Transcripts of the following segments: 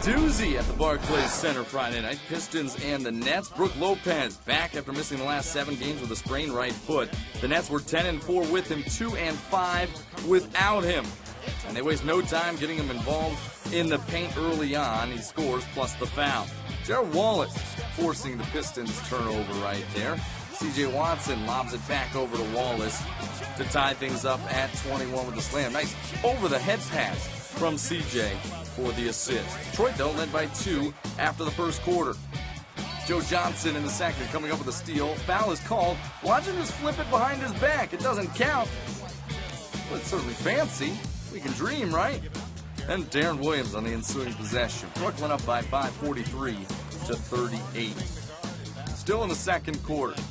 doozy at the Barclays Center Friday night. Pistons and the Nets. Brook Lopez back after missing the last 7 games with a sprained right foot. The Nets were 10-4 with him, 2-5 without him. And they waste no time getting him involved in the paint early on. He scores plus the foul. Gerald Wallace forcing the Pistons turnover right there. C.J. Watson lobs it back over to Wallace to tie things up at 21 with the slam. Nice over-the-head pass from C.J. for the assist. Detroit, though, led by 2 after the first quarter. Joe Johnson in the second coming up with a steal. Foul is called. Watch him just flip it behind his back. It doesn't count. Well, it's certainly fancy. We can dream, right? And Darren Williams on the ensuing possession. Brooklyn up by 5, 43-38. Still in the second quarter.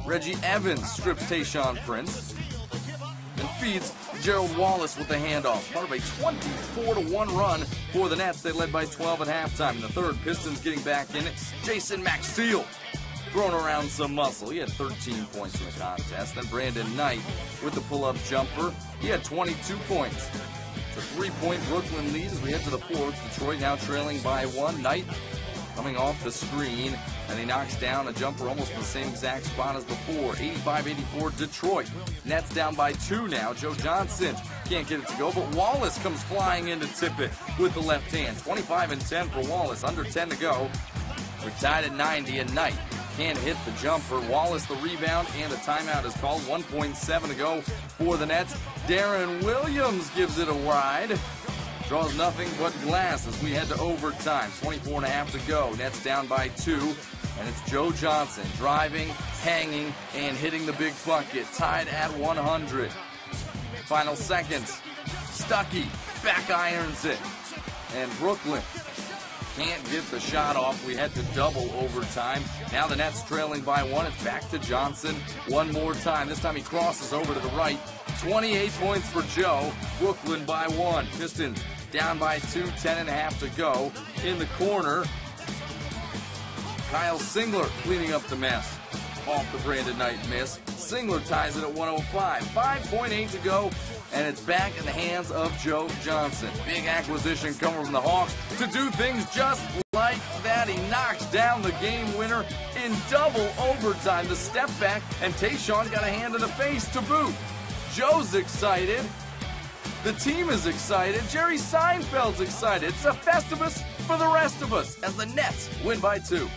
Reggie Evans strips Tayshaun Prince and feeds Gerald Wallace with the handoff. Part of a 24-1 run for the Nets. They led by 12 at halftime. In the third, Pistons getting back in it. Jason Maxiell throwing around some muscle. He had 13 points in the contest. Then Brandon Knight with the pull-up jumper. He had 22 points. It's a 3-point Brooklyn lead as we head to the fourth. Detroit now trailing by 1. Knight coming off the screen, and he knocks down a jumper almost in the same exact spot as before. 85-84 Detroit. Nets down by 2 now. Joe Johnson can't get it to go, but Wallace comes flying in to tip it with the left hand. 25-10 for Wallace. Under 10 to go. We're tied at 90, and Knight can't hit the jumper. Wallace the rebound, and a timeout is called. 1.7 to go for the Nets. Darren Williams gives it a ride. Draws nothing but glass as we head to overtime. 24.5 to go. Nets down by 2. And it's Joe Johnson driving, hanging, and hitting the big bucket. Tied at 100. Final seconds. Stuckey back irons it. And Brooklyn can't get the shot off. We head to double overtime. Now the Nets trailing by 1. It's back to Johnson one more time. This time he crosses over to the right. 28 points for Joe. Brooklyn by 1. Pistons down by 2, 10.5 to go. In the corner, Kyle Singler cleaning up the mess off the Brandon Knight miss. Singler ties it at 105. 5.8 to go, and it's back in the hands of Joe Johnson. Big acquisition coming from the Hawks to do things just like that. He knocks down the game winner in double overtime. The step back, and Tayshaun got a hand in the face to boot. Joe's excited. The team is excited. Jerry Seinfeld's excited. It's a Festivus for the rest of us as the Nets win by 2.